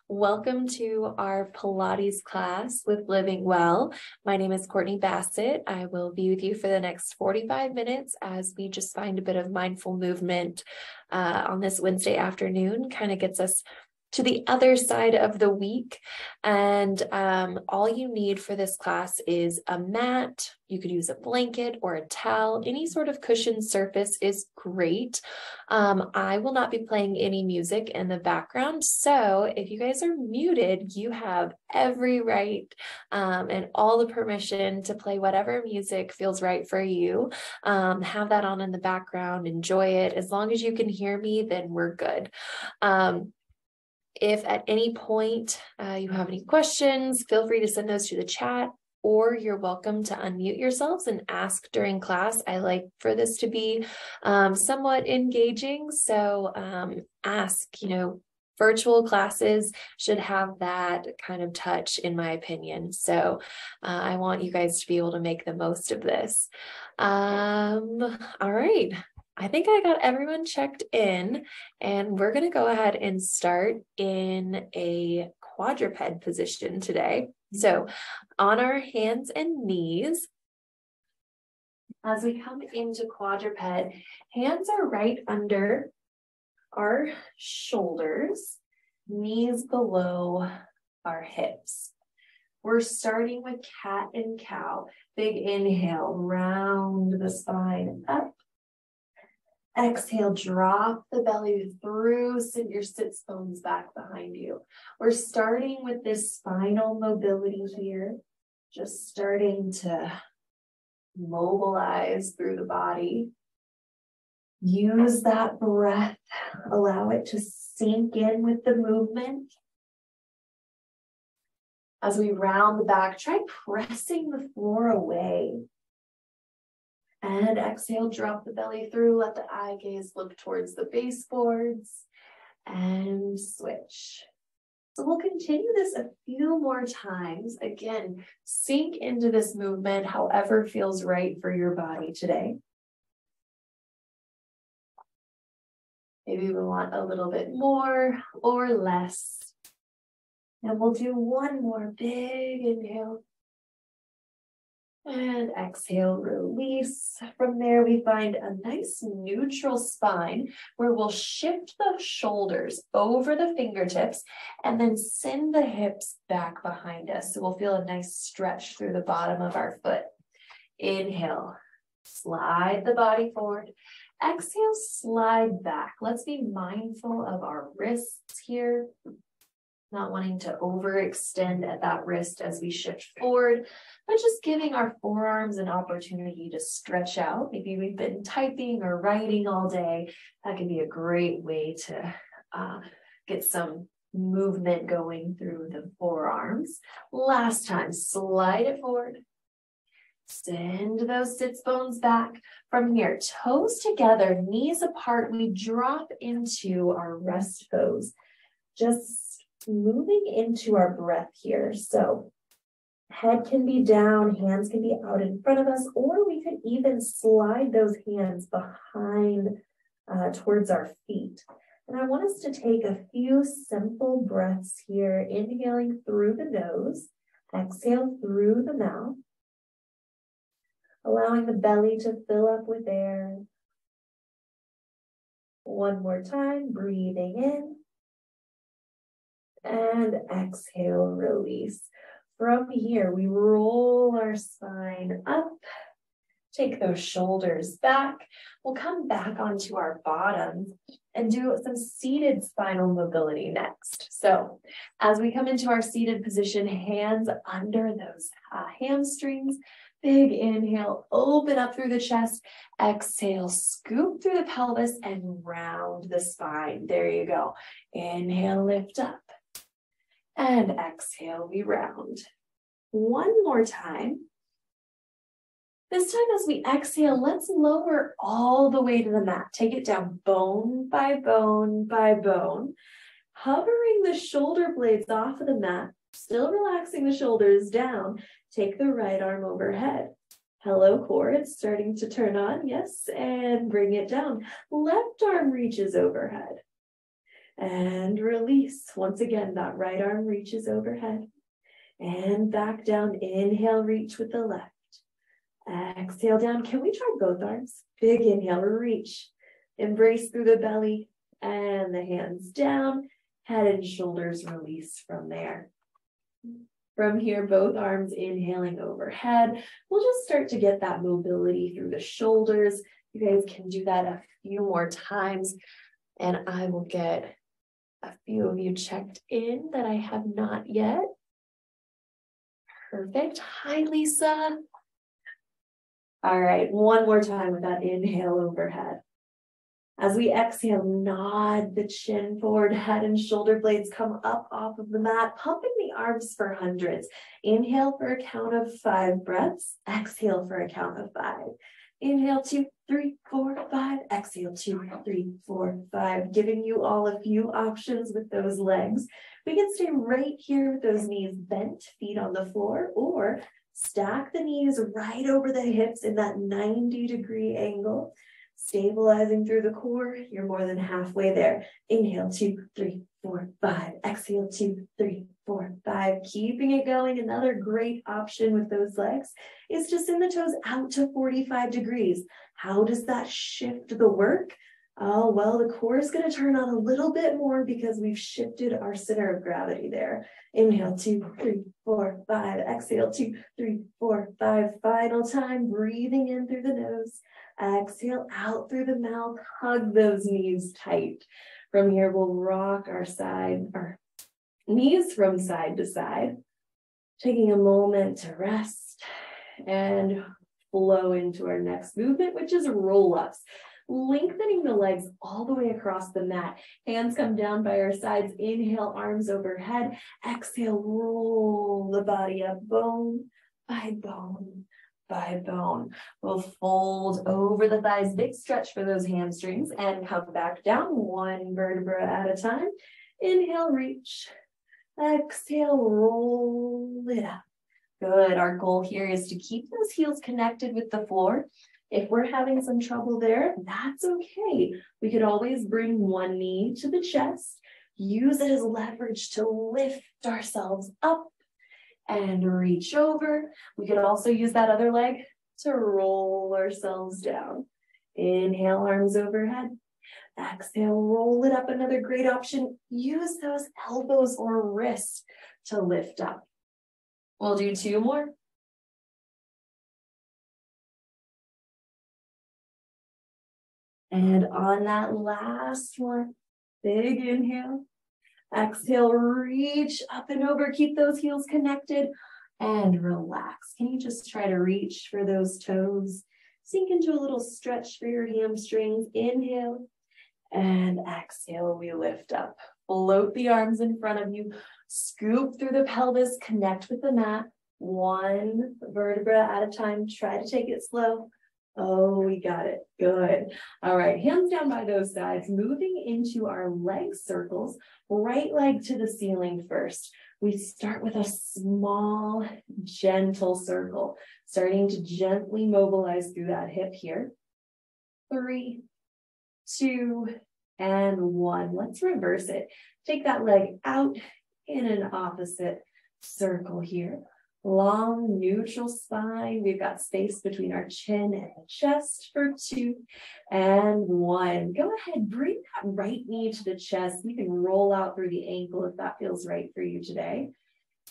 Welcome to our Pilates class with Living Well. My name is Kourtney Bassett. I will be with you for the next 45 minutes as we just find a bit of mindful movement on this Wednesday afternoon. Kind of gets us to the other side of the week. And all you need for this class is a mat. You could use a blanket or a towel. Any sort of cushioned surface is great. I will not be playing any music in the background. So if you guys are muted, you have every right and all the permission to play whatever music feels right for you. Have that on in the background, enjoy it. As long as you can hear me, then we're good. If at any point you have any questions, feel free to send those to the chat, or you're welcome to unmute yourselves and ask during class. I like for this to be somewhat engaging, so ask. Virtual classes should have that kind of touch, in my opinion. So I want you guys to be able to make the most of this. All right. I think I got everyone checked in, and we're going to go ahead and start in a quadruped position today. So on our hands and knees, as we come into quadruped, hands are right under our shoulders, knees below our hips. We're starting with cat and cow. Big inhale, round the spine up. Exhale, drop the belly through, send your sits bones back behind you. We're starting with this spinal mobility here, just starting to mobilize through the body. Use that breath, allow it to sink in with the movement. As we round the back, try pressing the floor away. And exhale, drop the belly through, let the eye gaze look towards the baseboards, and switch. So we'll continue this a few more times. Again, sink into this movement however feels right for your body today. Maybe we want a little bit more or less. And we'll do one more big inhale. And exhale, release. From there, we find a nice neutral spine where we'll shift the shoulders over the fingertips and then send the hips back behind us. So we'll feel a nice stretch through the bottom of our foot. Inhale, slide the body forward. Exhale, slide back. Let's be mindful of our wrists here. Not wanting to overextend at that wrist as we shift forward, but just giving our forearms an opportunity to stretch out. Maybe we've been typing or writing all day. That can be a great way to get some movement going through the forearms. Last time, slide it forward. Send those sits bones back. From here, toes together, knees apart, we drop into our rest pose. Just moving into our breath here. So head can be down, hands can be out in front of us, or we could even slide those hands behind towards our feet. And I want us to take a few simple breaths here, inhaling through the nose, exhale through the mouth, allowing the belly to fill up with air. One more time, breathing in. And exhale, release. From here, we roll our spine up. Take those shoulders back. We'll come back onto our bottoms and do some seated spinal mobility next. So as we come into our seated position, hands under those hamstrings. Big inhale, open up through the chest. Exhale, scoop through the pelvis and round the spine. There you go. Inhale, lift up. And exhale, we round. One more time. This time as we exhale, let's lower all the way to the mat. Take it down bone by bone by bone. Hovering the shoulder blades off of the mat, still relaxing the shoulders down. Take the right arm overhead. Hello, core, it's starting to turn on, yes, and bring it down. Left arm reaches overhead. And release. Once again, that right arm reaches overhead. And back down. Inhale, reach with the left. Exhale down. Can we try both arms? Big inhale, reach. Embrace through the belly and the hands down. Head and shoulders release from there. From here, both arms inhaling overhead. We'll just start to get that mobility through the shoulders. You guys can do that a few more times. And I will get a few of you checked in that I have not yet. Perfect. Hi, Lisa. All right, one more time with that inhale overhead. As we exhale, nod the chin forward, head and shoulder blades come up off of the mat, pumping the arms for hundreds. Inhale for a count of 5 breaths. Exhale for a count of 5. Inhale, 2, 3, 4, 5. Exhale, 2, 3, 4, 5. Giving you all a few options with those legs. We can stay right here with those knees bent, feet on the floor, or stack the knees right over the hips in that 90-degree angle. Stabilizing through the core, you're more than halfway there. Inhale, 2, 3, 4, 5. Exhale, 2, 3, 4, 5. Keeping it going. Another great option with those legs is to send the toes out to 45 degrees. How does that shift the work? Oh, well, the core is going to turn on a little bit more because we've shifted our center of gravity there. Inhale, 2, 3, 4, 5. Exhale, 2, 3, 4, 5. Final time, breathing in through the nose. Exhale out through the mouth. Hug those knees tight. From here, we'll rock our knees from side to side, taking a moment to rest and flow into our next movement, which is roll-ups. Lengthening the legs all the way across the mat. Hands come down by our sides. Inhale, arms overhead. Exhale, roll the body up bone by bone by bone. We'll fold over the thighs, big stretch for those hamstrings, and come back down one vertebra at a time. Inhale, reach. Exhale, roll it up. Good. Our goal here is to keep those heels connected with the floor. If we're having some trouble there, that's okay. We could always bring one knee to the chest, use it as leverage to lift ourselves up and reach over. We could also use that other leg to roll ourselves down. Inhale, arms overhead. Exhale, roll it up. Another great option. Use those elbows or wrists to lift up. We'll do 2 more. And on that last one, big inhale. Exhale, reach up and over. Keep those heels connected and relax. Can you just try to reach for those toes? Sink into a little stretch for your hamstrings. Inhale and exhale. We lift up. Float the arms in front of you. Scoop through the pelvis. Connect with the mat. One vertebra at a time. Try to take it slow. Oh, we got it. Good. All right. Hands down by those sides. Moving into our leg circles. Right leg to the ceiling first. We start with a small, gentle circle. Starting to gently mobilize through that hip here. 3, 2, and 1. Let's reverse it. Take that leg out in an opposite circle here. Long, neutral spine. We've got space between our chin and the chest for 2 and 1. Go ahead, bring that right knee to the chest. You can roll out through the ankle if that feels right for you today.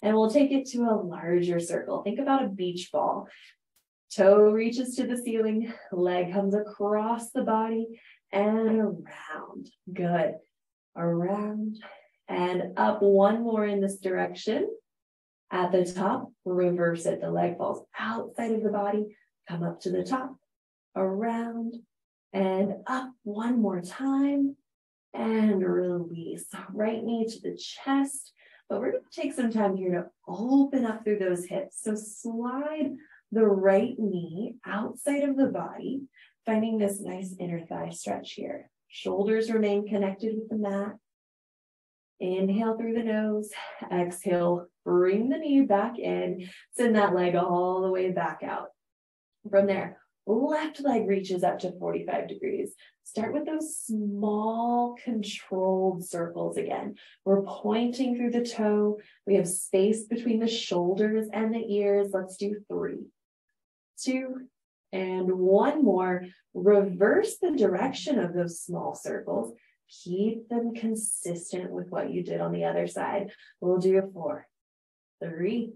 And we'll take it to a larger circle. Think about a beach ball. Toe reaches to the ceiling, leg comes across the body and around. Good. Around and up. One more in this direction. At the top, reverse it. The leg falls outside of the body. Come up to the top, around, and up. One more time. And release. Right knee to the chest. But we're going to take some time here to open up through those hips. So slide the right knee outside of the body, finding this nice inner thigh stretch here. Shoulders remain connected with the mat. Inhale through the nose, exhale, bring the knee back in, send that leg all the way back out. From there, Left leg reaches up to 45 degrees. Start with those small controlled circles again. We're pointing through the toe. We have space between the shoulders and the ears. Let's do 3, 2, and 1 more. Reverse the direction of those small circles. Keep them consistent with what you did on the other side. We'll do a 4, 3,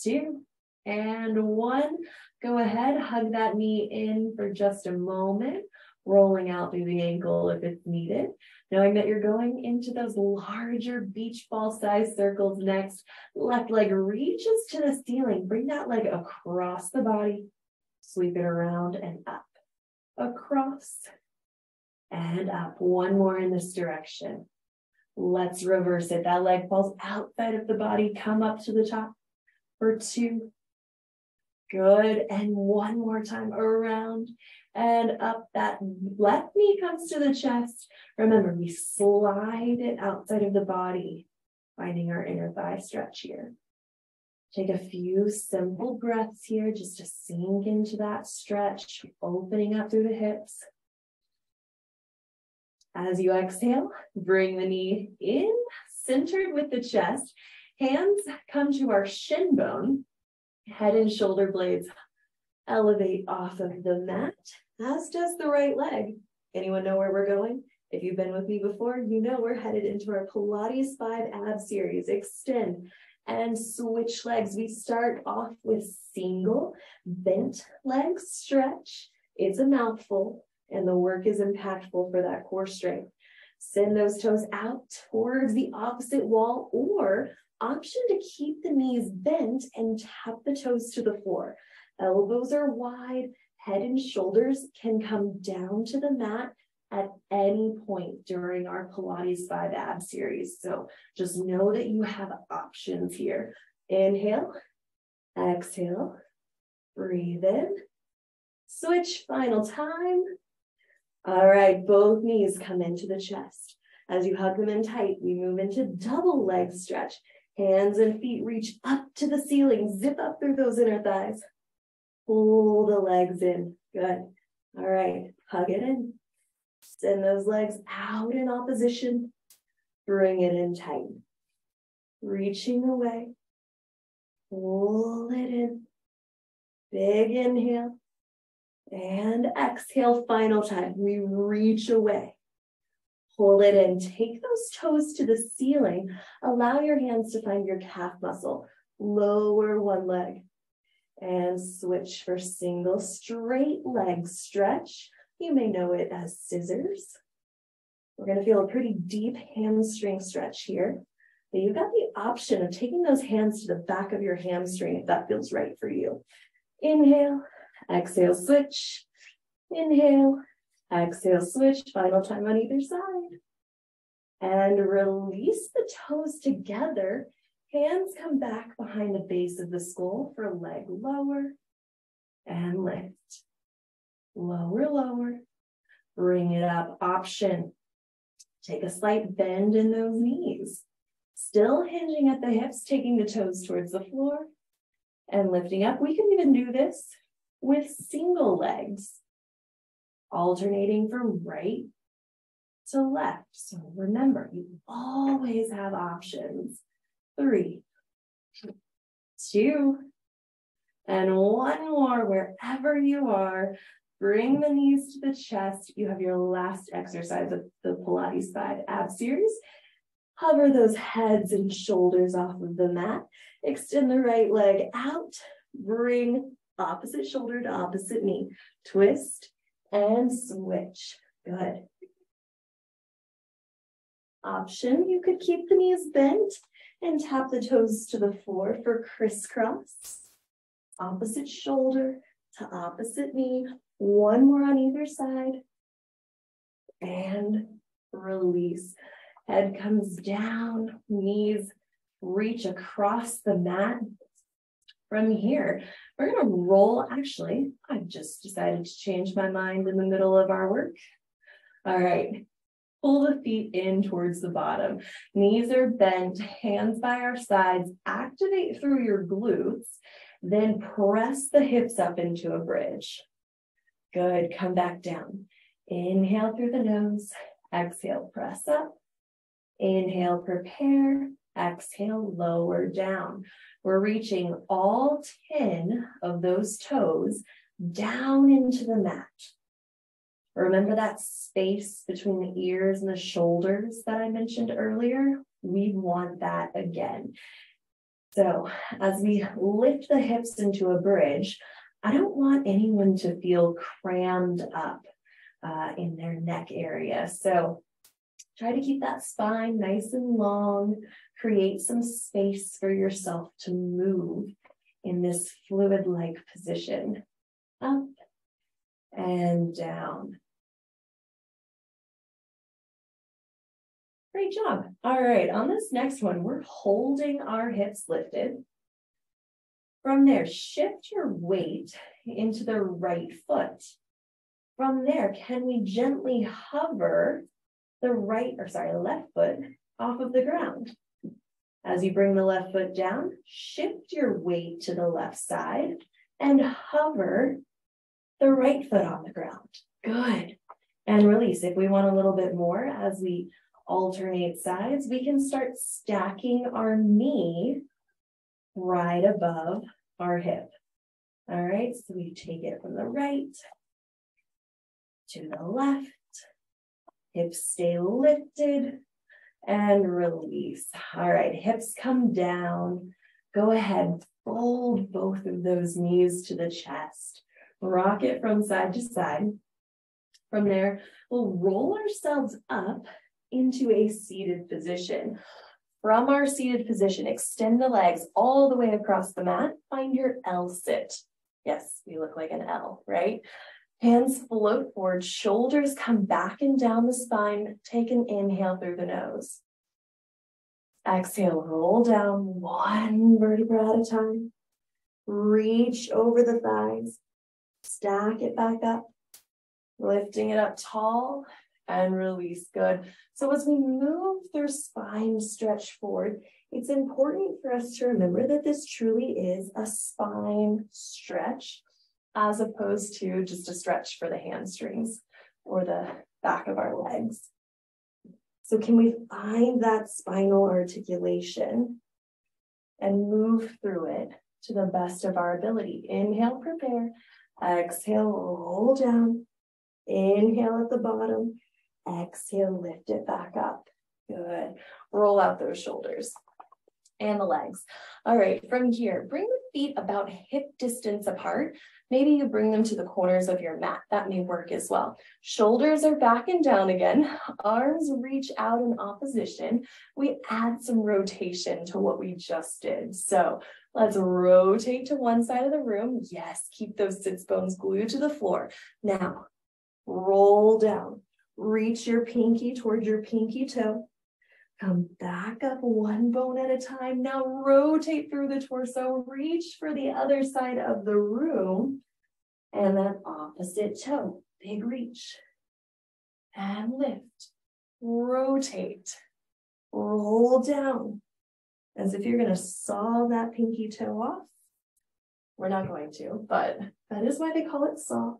2, and 1. Go ahead, hug that knee in for just a moment, rolling out through the ankle if it's needed. Knowing that you're going into those larger beach ball size circles next. Left leg reaches to the ceiling. Bring that leg across the body. Sweep it around and up. Across and up. 1 more in this direction. Let's reverse it. That leg falls outside of the body. Come up to the top for 2. Good. And 1 more time around and up. That left knee comes to the chest. Remember, we slide it outside of the body, finding our inner thigh stretch here. Take a few simple breaths here just to sink into that stretch, opening up through the hips. As you exhale, bring the knee in, centered with the chest. Hands come to our shin bone. Head and shoulder blades elevate off of the mat, as does the right leg. Anyone know where we're going? If you've been with me before, you know we're headed into our Pilates 5 ab series. Extend and switch legs. We start off with single bent leg stretch. It's a mouthful, and the work is impactful for that core strength. Send those toes out towards the opposite wall, or option to keep the knees bent and tap the toes to the floor. Elbows are wide, head and shoulders can come down to the mat at any point during our Pilates 5 ab series. So just know that you have options here. Inhale, exhale, breathe in, switch, final time. All right, both knees come into the chest. As you hug them in tight, we move into double leg stretch. Hands and feet reach up to the ceiling. Zip up through those inner thighs. Pull the legs in. Good. All right, hug it in. Send those legs out in opposition. Bring it in tight. Reaching away. Pull it in. Big inhale. And exhale, final time. We reach away. Pull it in. Take those toes to the ceiling. Allow your hands to find your calf muscle. Lower one leg. And switch for single straight leg stretch. You may know it as scissors. We're going to feel a pretty deep hamstring stretch here. But you've got the option of taking those hands to the back of your hamstring if that feels right for you. Inhale, exhale, switch. Inhale, exhale, switch. Final time on either side. And release the toes together. Hands come back behind the base of the skull for leg lower and lift. Lower, lower. Bring it up. Option. Take a slight bend in those knees. Still hinging at the hips, taking the toes towards the floor and lifting up. We can even do this with single legs, alternating from right to left. So remember, you always have options. 3, 2, and 1 more. Wherever you are, bring the knees to the chest. You have your last exercise of the Pilates 5 ab series. Hover those heads and shoulders off of the mat. Extend the right leg out. Bring opposite shoulder to opposite knee. Twist and switch. Good. Option, you could keep the knees bent and tap the toes to the floor for crisscross. Opposite shoulder to opposite knee. 1 more on either side. And release. Head comes down, knees reach across the mat. From here, we're going to roll. Actually, I just decided to change my mind in the middle of our work. All right. Pull the feet in towards the bottom. Knees are bent, hands by our sides. Activate through your glutes. Then press the hips up into a bridge. Good. Come back down. Inhale through the nose. Exhale, press up. Inhale, prepare. Exhale, lower down. We're reaching all 10 of those toes down into the mat. Remember that space between the ears and the shoulders that I mentioned earlier? We want that again. So as we lift the hips into a bridge, I don't want anyone to feel crammed up in their neck area. So try to keep that spine nice and long. Create some space for yourself to move in this fluid-like position. Up and down. Great job. All right, on this next one, we're holding our hips lifted. From there, shift your weight into the right foot. From there, can we gently hover the left foot off of the ground? As you bring the left foot down, shift your weight to the left side and hover the right foot on the ground. Good. And release. If we want a little bit more as we alternate sides, we can start stacking our knee right above our hip. All right, so we take it from the right to the left. Hips stay lifted and release. All right, hips come down. Go ahead, fold both of those knees to the chest. Rock it from side to side. From there, we'll roll ourselves up into a seated position. From our seated position, extend the legs all the way across the mat. Find your L sit. Yes, we look like an L, right? Hands float forward, shoulders come back and down the spine. Take an inhale through the nose. Exhale, roll down one vertebra at a time. Reach over the thighs. Stack it back up. Lifting it up tall and release. Good. So as we move through spine stretch forward, it's important for us to remember that this truly is a spine stretch, as opposed to just a stretch for the hamstrings or the back of our legs. So can we find that spinal articulation and move through it to the best of our ability? Inhale, prepare. Exhale, roll down. Inhale at the bottom. Exhale, lift it back up. Good. Roll out those shoulders and the legs. All right, from here, bring the feet about hip distance apart. Maybe you bring them to the corners of your mat. That may work as well. Shoulders are back and down again. Arms reach out in opposition. We add some rotation to what we just did. So let's rotate to one side of the room. Yes, keep those sits bones glued to the floor. Now, roll down. Reach your pinky toward your pinky toe. Come back up one bone at a time. Now rotate through the torso. Reach for the other side of the room. And then opposite toe. Big reach. And lift. Rotate. Roll down. As if you're going to saw that pinky toe off. We're not going to, but that is why they call it saw.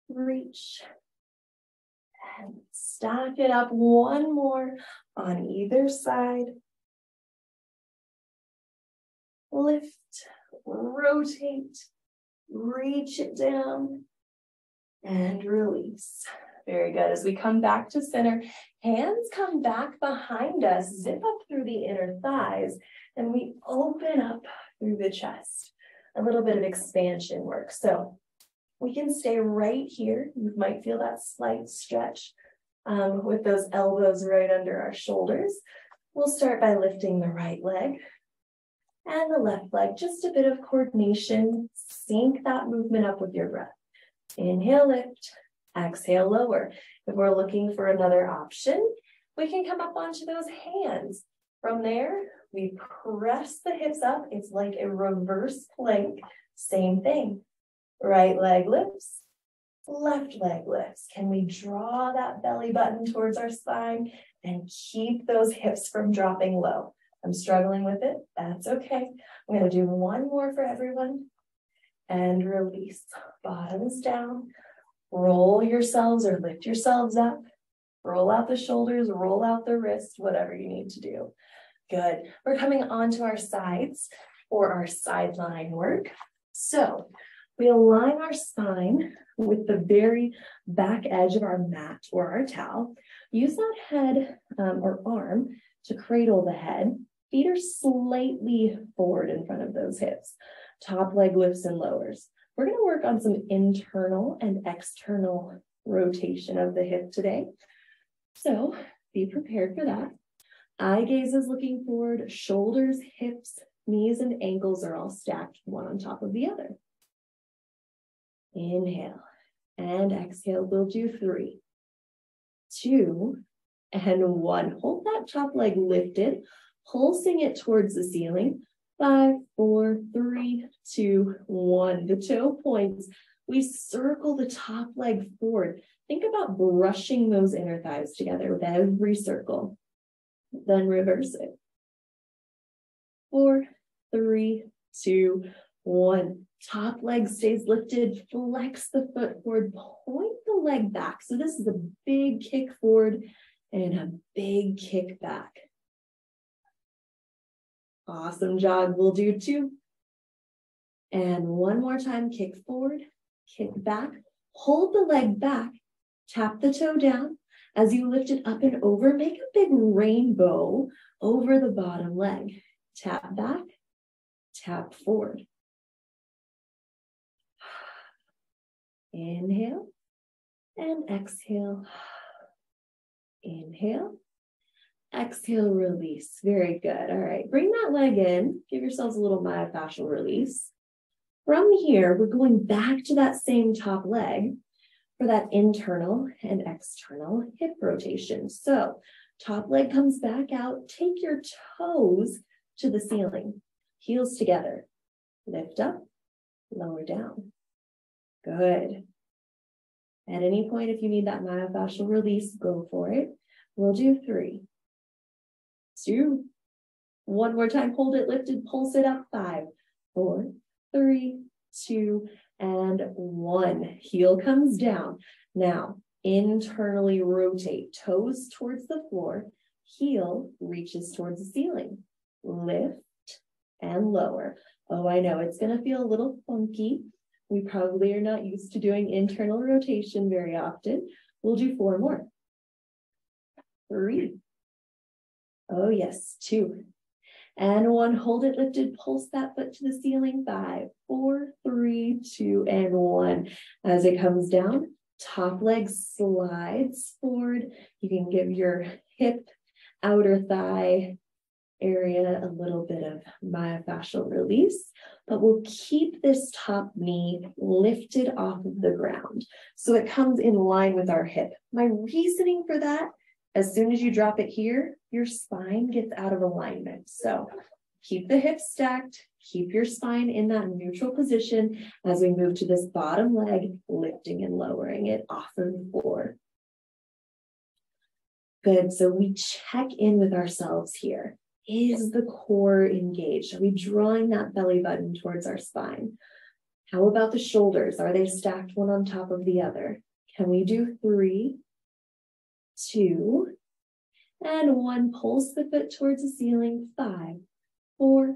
Reach. And stack it up one more on either side. Lift, rotate, reach it down, and release. Very good. As we come back to center, hands come back behind us, zip up through the inner thighs, and we open up through the chest. A little bit of expansion work. So we can stay right here. You might feel that slight stretch with those elbows right under our shoulders. We'll start by lifting the right leg and the left leg. Just a bit of coordination. Sync that movement up with your breath. Inhale, lift. Exhale, lower. If we're looking for another option, we can come up onto those hands. From there, we press the hips up. It's like a reverse plank. Same thing. Right leg lifts, left leg lifts. Can we draw that belly button towards our spine and keep those hips from dropping low? I'm struggling with it. That's okay. I'm going to do one more for everyone. and release. Bottoms down. Roll yourselves or lift yourselves up. Roll out the shoulders, roll out the wrists, whatever you need to do. Good. We're coming onto our sides for our sideline work. So we align our spine with the very back edge of our mat or our towel. Use that head or arm to cradle the head. Feet are slightly forward in front of those hips. Top leg lifts and lowers. We're going to work on some internal and external rotation of the hip today. So be prepared for that. Eye gaze is looking forward. Shoulders, hips, knees, and ankles are all stacked one on top of the other. Inhale and exhale. We'll do 3, 2, and 1. Hold that top leg lifted, pulsing it towards the ceiling. 5, 4, 3, 2, 1. The toe points. We circle the top leg forward. Think about brushing those inner thighs together with every circle. Then reverse it. 4, 3, 2, 1. Top leg stays lifted. Flex the foot forward. Point the leg back. So this is a big kick forward and a big kick back. Awesome jog. We'll do 2. And one more time. Kick forward, kick back. Hold the leg back. Tap the toe down. As you lift it up and over, make a big rainbow over the bottom leg. Tap back, tap forward. Inhale and exhale. Inhale, exhale, release. Very good. All right, bring that leg in. Give yourselves a little myofascial release. From here, we're going back to that same top leg for that internal and external hip rotation. So top leg comes back out. Take your toes to the ceiling. Heels together. Lift up, lower down. Good. At any point, if you need that myofascial release, go for it. We'll do 3, 2, one more time. Hold it lifted, pulse it up. 5, 4, 3, 2, and 1. Heel comes down. Now, internally rotate. Toes towards the floor. Heel reaches towards the ceiling. Lift and lower. Oh, I know, it's going to feel a little funky. We probably are not used to doing internal rotation very often. We'll do 4 more. 3. Oh, yes, 2. And 1. Hold it lifted. Pulse that foot to the ceiling. 5, 4, 3, 2, and 1. As it comes down, top leg slides forward. You can give your hip, outer thigh area a little bit of myofascial release, but we'll keep this top knee lifted off of the ground so it comes in line with our hip. My reasoning for that, as soon as you drop it here, your spine gets out of alignment. So keep the hips stacked, keep your spine in that neutral position as we move to this bottom leg, lifting and lowering it off of the floor. Good, so we check in with ourselves here. Is the core engaged? Are we drawing that belly button towards our spine? How about the shoulders? Are they stacked one on top of the other? Can we do 3, 2, and 1? Pulse the foot towards the ceiling. 5, 4,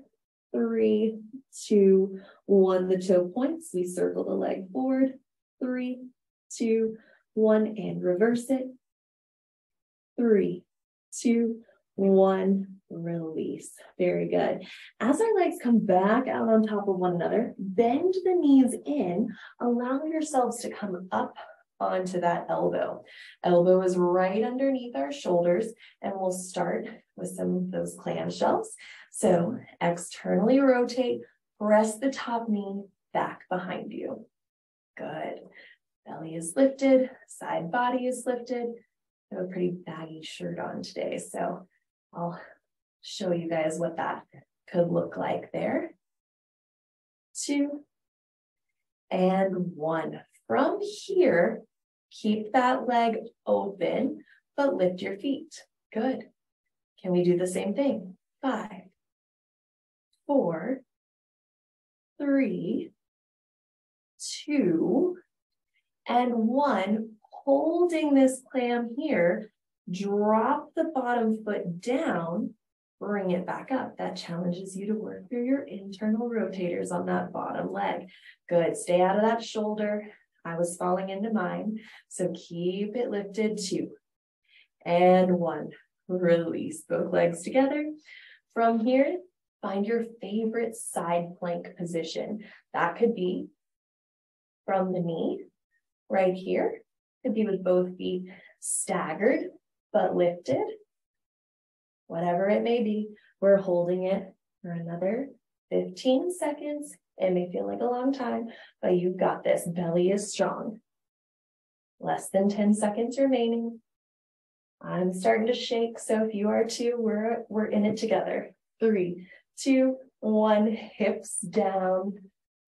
3, 2, 1. The toe points. We circle the leg forward. 3, 2, 1, and reverse it. 3, 2, 1. Release. Very good. As our legs come back out on top of one another, bend the knees in, allow yourselves to come up onto that elbow. Elbow is right underneath our shoulders, and we'll start with some of those clamshells. So externally rotate, press the top knee back behind you. Good. Belly is lifted, side body is lifted. I have a pretty baggy shirt on today, so I'll show you guys what that could look like there. 2, and 1. From here, keep that leg open, but lift your feet. Good. Can we do the same thing? 5, 4, 3, 2, and 1. Holding this clam here, drop the bottom foot down, bring it back up. That challenges you to work through your internal rotators on that bottom leg. Good, stay out of that shoulder. I was falling into mine, so keep it lifted. 2, and 1. Release both legs together. From here, find your favorite side plank position. That could be from the knee, right here. Could be with both feet staggered, but lifted. Whatever it may be, we're holding it for another 15 seconds. It may feel like a long time, but you've got this. Belly is strong. Less than 10 seconds remaining. I'm starting to shake, so if you are too, we're in it together. 3, 2, 1, hips down.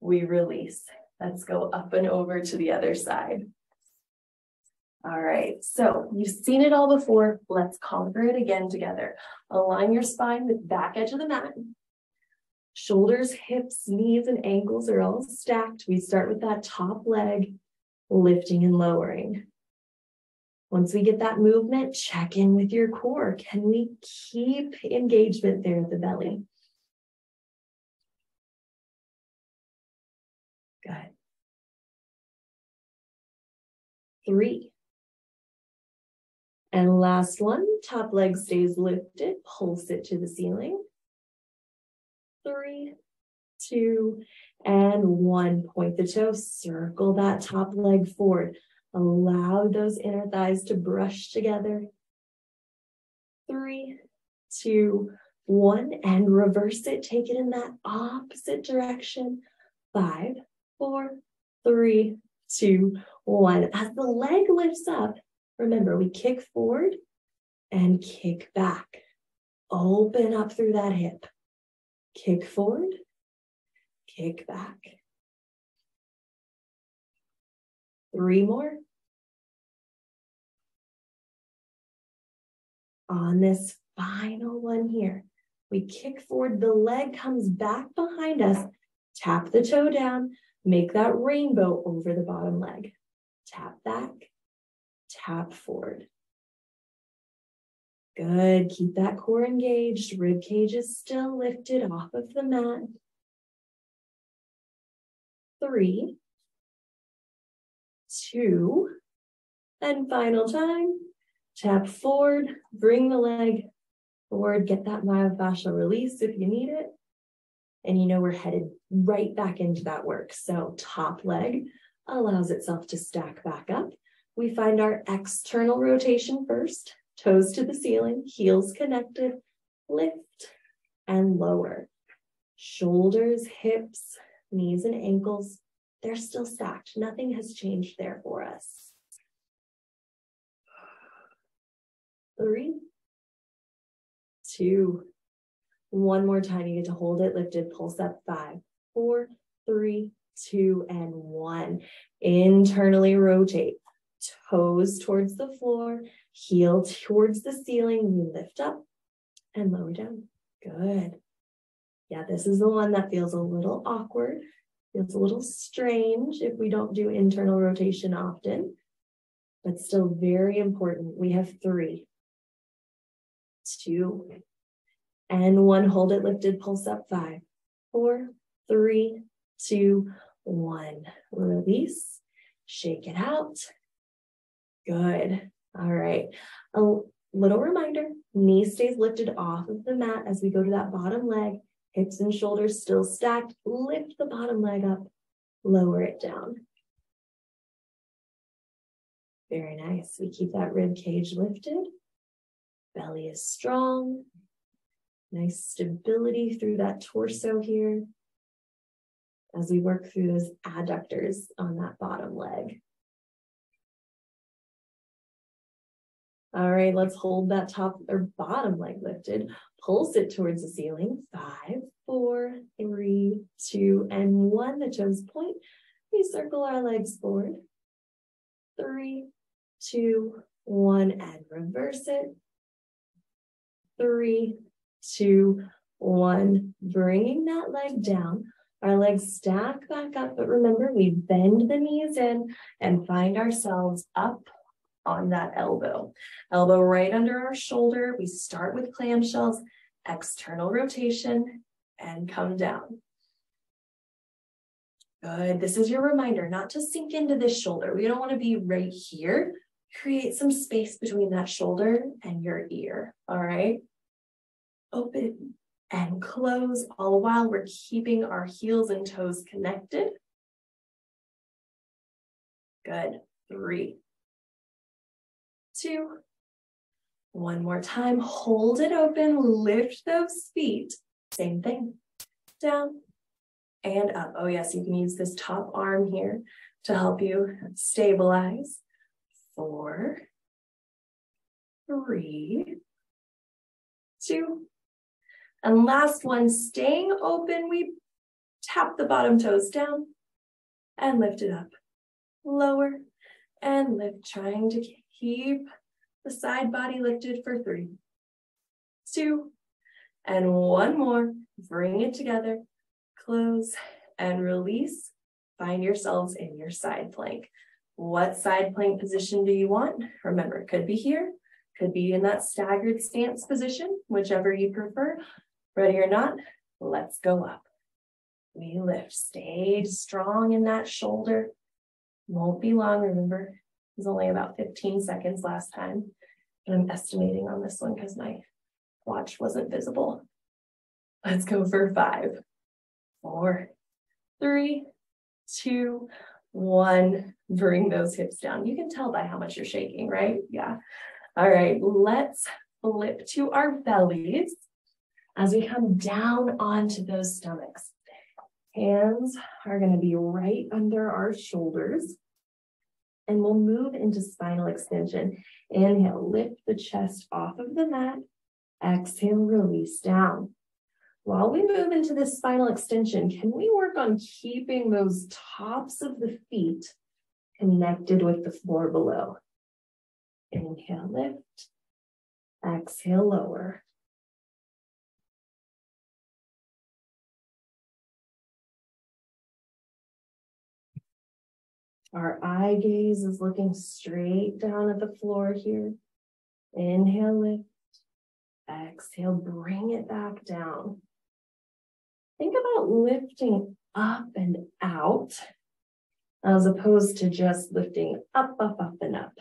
We release. Let's go up and over to the other side. All right, so you've seen it all before. Let's conquer it again together. Align your spine with back edge of the mat. Shoulders, hips, knees, and ankles are all stacked. We start with that top leg, lifting and lowering. Once we get that movement, check in with your core. Can we keep engagement there at the belly? Good. 3. And last one, top leg stays lifted, pulse it to the ceiling. 3, 2, and 1. Point the toes, circle that top leg forward. Allow those inner thighs to brush together. 3, 2, 1, and reverse it. Take it in that opposite direction. 5, 4, 3, 2, 1. As the leg lifts up, remember, we kick forward and kick back. Open up through that hip. Kick forward, kick back. 3 more. On this final one here, we kick forward, the leg comes back behind us, tap the toe down, make that rainbow over the bottom leg. Tap back, tap forward. Good, keep that core engaged, rib cage is still lifted off of the mat. 3, 2, and final time. Tap forward, bring the leg forward, get that myofascial release if you need it. And you know we're headed right back into that work. So top leg allows itself to stack back up. We find our external rotation first, toes to the ceiling, heels connected, lift and lower. Shoulders, hips, knees and ankles, they're still stacked. Nothing has changed there for us. 3, 2, 1 more time. You get to hold it lifted, pulse up. 5, 4, 3, 2, and 1. Internally rotate. Toes towards the floor, heel towards the ceiling. We lift up and lower down. Good. Yeah, this is the one that feels a little awkward, feels a little strange if we don't do internal rotation often, but still very important. We have 3, 2, and 1. Hold it lifted, pulse up. 5, 4, 3, 2, 1. Release, shake it out. Good. All right. A little reminder, knee stays lifted off of the mat as we go to that bottom leg. Hips and shoulders still stacked. Lift the bottom leg up, lower it down. Very nice. We keep that rib cage lifted. Belly is strong. Nice stability through that torso here as we work through those adductors on that bottom leg. All right, let's hold that top or bottom leg lifted. Pulse it towards the ceiling. 5, 4, 3, 2, and 1. The toes point. We circle our legs forward. 3, 2, 1, and reverse it. 3, 2, 1. Bringing that leg down. Our legs stack back up, but remember, we bend the knees in and find ourselves up on that elbow. Elbow right under our shoulder. We start with clamshells, external rotation, and come down. Good. This is your reminder not to sink into this shoulder. We don't want to be right here. Create some space between that shoulder and your ear. All right. Open and close, all the while we're keeping our heels and toes connected. Good. 3, 2, one more time. Hold it open, lift those feet. Same thing. Down and up. Oh yes, you can use this top arm here to help you stabilize. 4, 3, 2, and last one, staying open, we tap the bottom toes down and lift it up. Lower and lift, trying to keep the side body lifted for 3, 2, and one more. Bring it together, close and release. Find yourselves in your side plank. What side plank position do you want? Remember, it could be here, could be in that staggered stance position, whichever you prefer. Ready or not, let's go up. We lift, stay strong in that shoulder. Won't be long, remember, it was only about 15 seconds last time. And I'm estimating on this one because my watch wasn't visible. Let's go for 5, 4, 3, 2, 1. Bring those hips down. You can tell by how much you're shaking, right? Yeah. All right, let's flip to our bellies as we come down onto those stomachs. Hands are going to be right under our shoulders. And we'll move into spinal extension. Inhale, lift the chest off of the mat. Exhale, release down. While we move into this spinal extension, can we work on keeping those tops of the feet connected with the floor below? Inhale, lift. Exhale, lower. Our eye gaze is looking straight down at the floor here. Inhale, lift. Exhale, bring it back down. Think about lifting up and out as opposed to just lifting up, up, up, and up.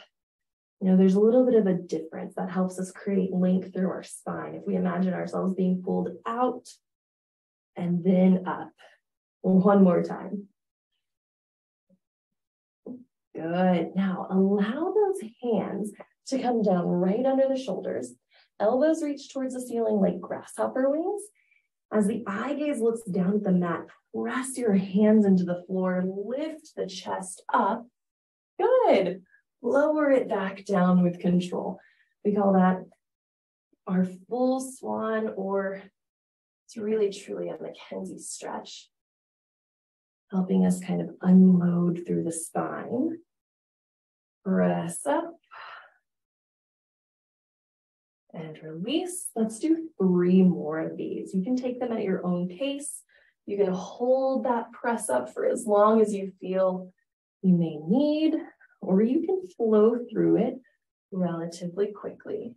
You know, there's a little bit of a difference that helps us create length through our spine. If we imagine ourselves being pulled out and then up. One more time. Good. Now allow those hands to come down right under the shoulders. Elbows reach towards the ceiling like grasshopper wings. As the eye gaze looks down at the mat, press your hands into the floor, lift the chest up. Good. Lower it back down with control. We call that our full swan, or it's really truly a Mackenzie stretch, helping us kind of unload through the spine. Press up. And release. Let's do 3 more of these. You can take them at your own pace. You can hold that press up for as long as you feel you may need, or you can flow through it relatively quickly.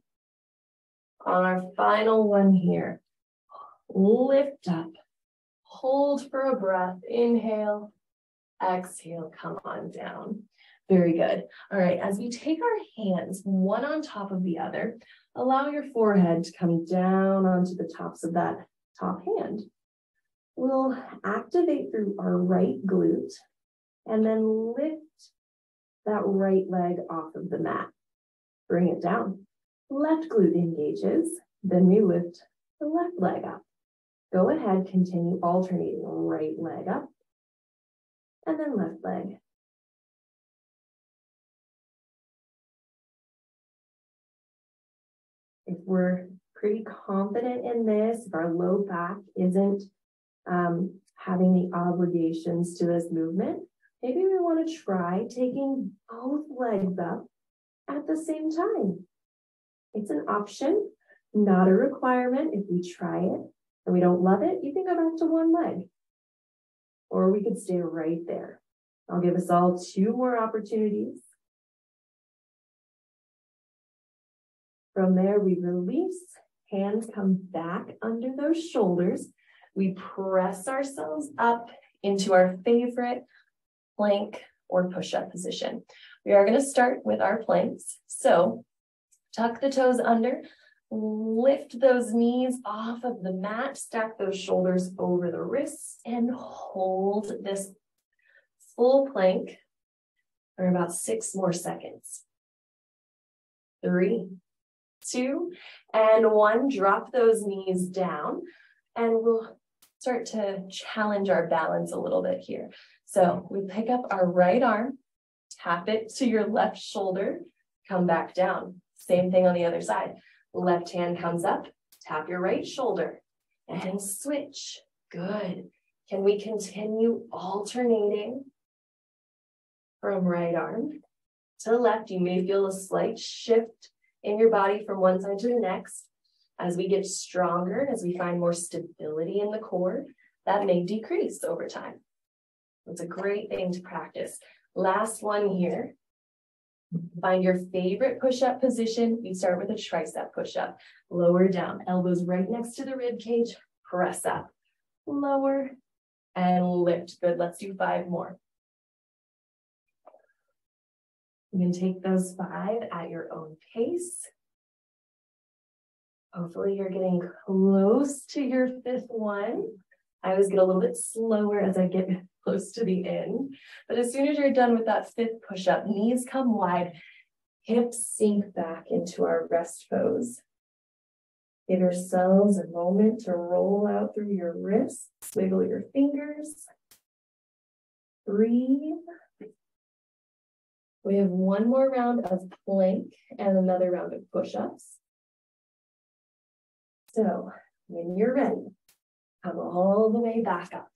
On our final one here, lift up, hold for a breath, inhale, exhale, come on down. Very good. All right, as we take our hands one on top of the other, allow your forehead to come down onto the tops of that top hand. We'll activate through our right glute and then lift that right leg off of the mat. Bring it down. Left glute engages, then we lift the left leg up. Go ahead, continue alternating right leg up and then left leg. If we're pretty confident in this, if our low back isn't having the obligations to this movement, maybe we want to try taking both legs up at the same time. It's an option, not a requirement. If we try it and we don't love it, you can go back to one leg. or we could stay right there. I'll give us all 2 more opportunities. From there, we release, hands come back under those shoulders. We press ourselves up into our favorite plank or push-up position. We are going to start with our planks. So tuck the toes under, lift those knees off of the mat, stack those shoulders over the wrists, and hold this full plank for about 6 more seconds. 3, 2, and 1. Drop those knees down, and we'll start to challenge our balance a little bit here. So we pick up our right arm, tap it to your left shoulder, come back down. Same thing on the other side. Left hand comes up, tap your right shoulder, and switch. Good. Can we continue alternating from right arm to left? You may feel a slight shift in your body from one side to the next. As we get stronger, as we find more stability in the core, that may decrease over time. It's a great thing to practice. Last one here. Find your favorite push-up position. We start with a tricep push-up. Lower down, elbows right next to the rib cage. Press up, lower, and lift. Good, let's do 5 more. You can take those 5 at your own pace. Hopefully you're getting close to your 5th one. I always get a little bit slower as I get close to the end. But as soon as you're done with that 5th push-up, knees come wide, hips sink back into our rest pose. Give yourselves a moment to roll out through your wrists, wiggle your fingers. Breathe. We have 1 more round of plank and another round of push-ups. So when you're ready, come all the way back up.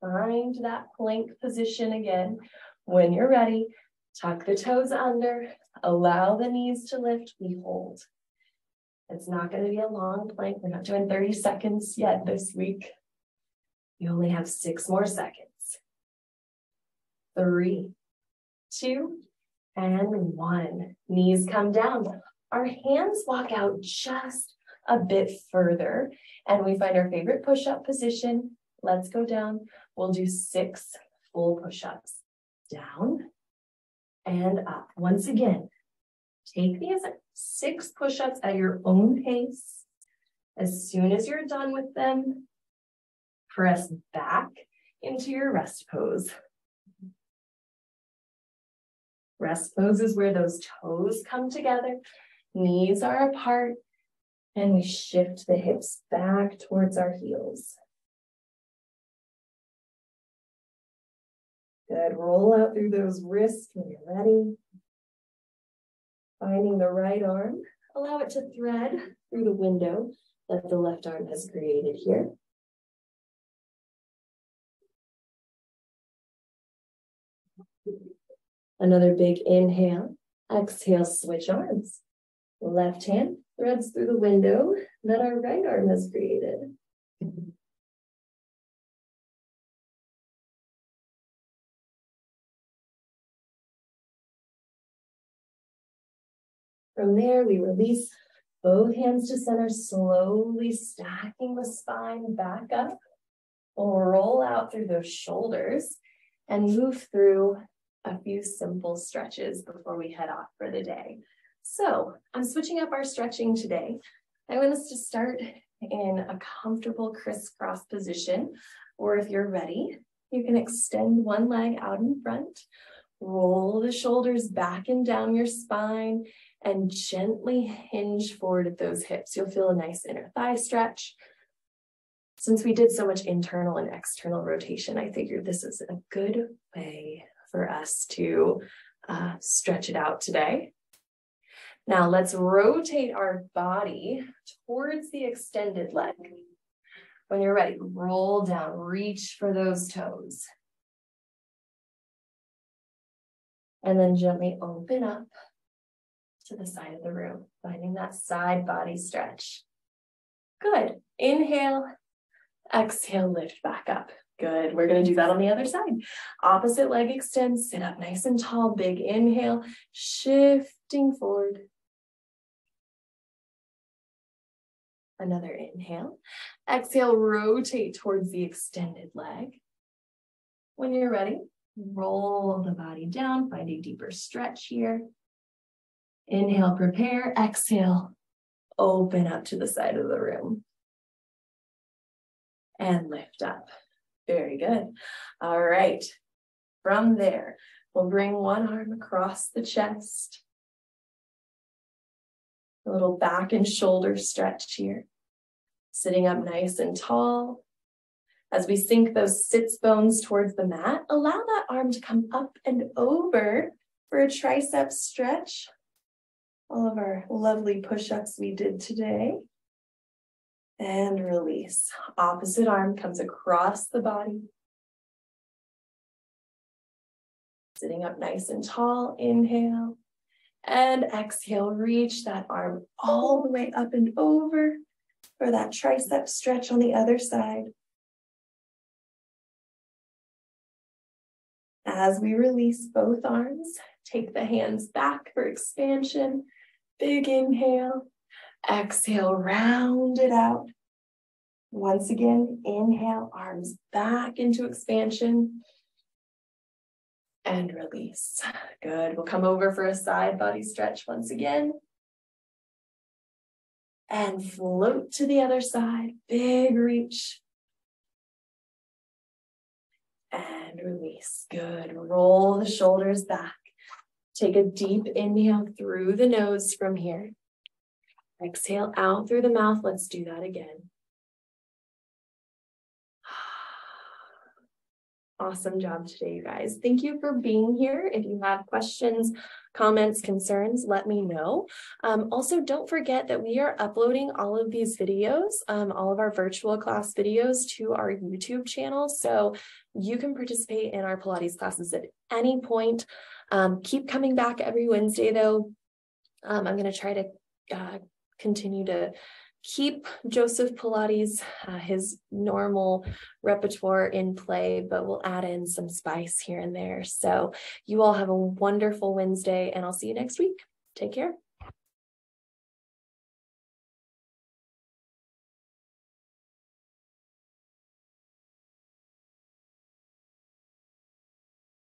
Find that plank position again. When you're ready, tuck the toes under, allow the knees to lift, we hold. It's not going to be a long plank. We're not doing 30 seconds yet this week. You only have 6 more seconds. 3, 2, and 1. Knees come down. Our hands walk out just a bit further, and we find our favorite push-up position. Let's go down. We'll do 6 full push-ups. Down and up. Once again, take these 6 push-ups at your own pace. As soon as you're done with them, press back into your rest pose. Rest pose is where those toes come together, knees are apart, and we shift the hips back towards our heels. Good, roll out through those wrists when you're ready. Finding the right arm, allow it to thread through the window that the left arm has created here. Another big inhale, exhale, switch arms. Left hand threads through the window that our right arm has created. From there, we release both hands to center, slowly stacking the spine back up. We'll roll out through those shoulders and move through a few simple stretches before we head off for the day. So I'm switching up our stretching today. I want us to start in a comfortable crisscross position, or if you're ready, you can extend one leg out in front, roll the shoulders back and down your spine, and gently hinge forward at those hips. You'll feel a nice inner thigh stretch. Since we did so much internal and external rotation, I figured this is a good way for us to stretch it out today. Now let's rotate our body towards the extended leg. When you're ready, roll down, reach for those toes. And then gently open up to the side of the room, finding that side body stretch. Good. Inhale, exhale, lift back up. Good. We're going to do that on the other side. Opposite leg extends, sit up nice and tall, big inhale, shifting forward. Another inhale. Exhale, rotate towards the extended leg. When you're ready, roll the body down, find a deeper stretch here. Inhale, prepare. Exhale, open up to the side of the room. And lift up. Very good. All right. From there, we'll bring one arm across the chest. A little back and shoulder stretch here. Sitting up nice and tall. As we sink those sits bones towards the mat, allow that arm to come up and over for a tricep stretch. All of our lovely push-ups we did today. And release. Opposite arm comes across the body. Sitting up nice and tall, inhale. And exhale, reach that arm all the way up and over for that tricep stretch on the other side. As we release both arms, take the hands back for expansion. Big inhale. Exhale, round it out. Once again, inhale, arms back into expansion. And release. Good. We'll come over for a side body stretch once again. And float to the other side. Big reach. And release. Good. Roll the shoulders back. Take a deep inhale through the nose from here. Exhale out through the mouth. Let's do that again. Awesome job today, you guys. Thank you for being here. If you have questions, comments, concerns, let me know. Also, don't forget that we are uploading all of these videos, all of our virtual class videos to our YouTube channel. So you can participate in our Pilates classes at any point. Keep coming back every Wednesday, though. I'm going to try to continue to keep Joseph Pilates, his normal repertoire in play, but we'll add in some spice here and there. So you all have a wonderful Wednesday, and I'll see you next week. Take care.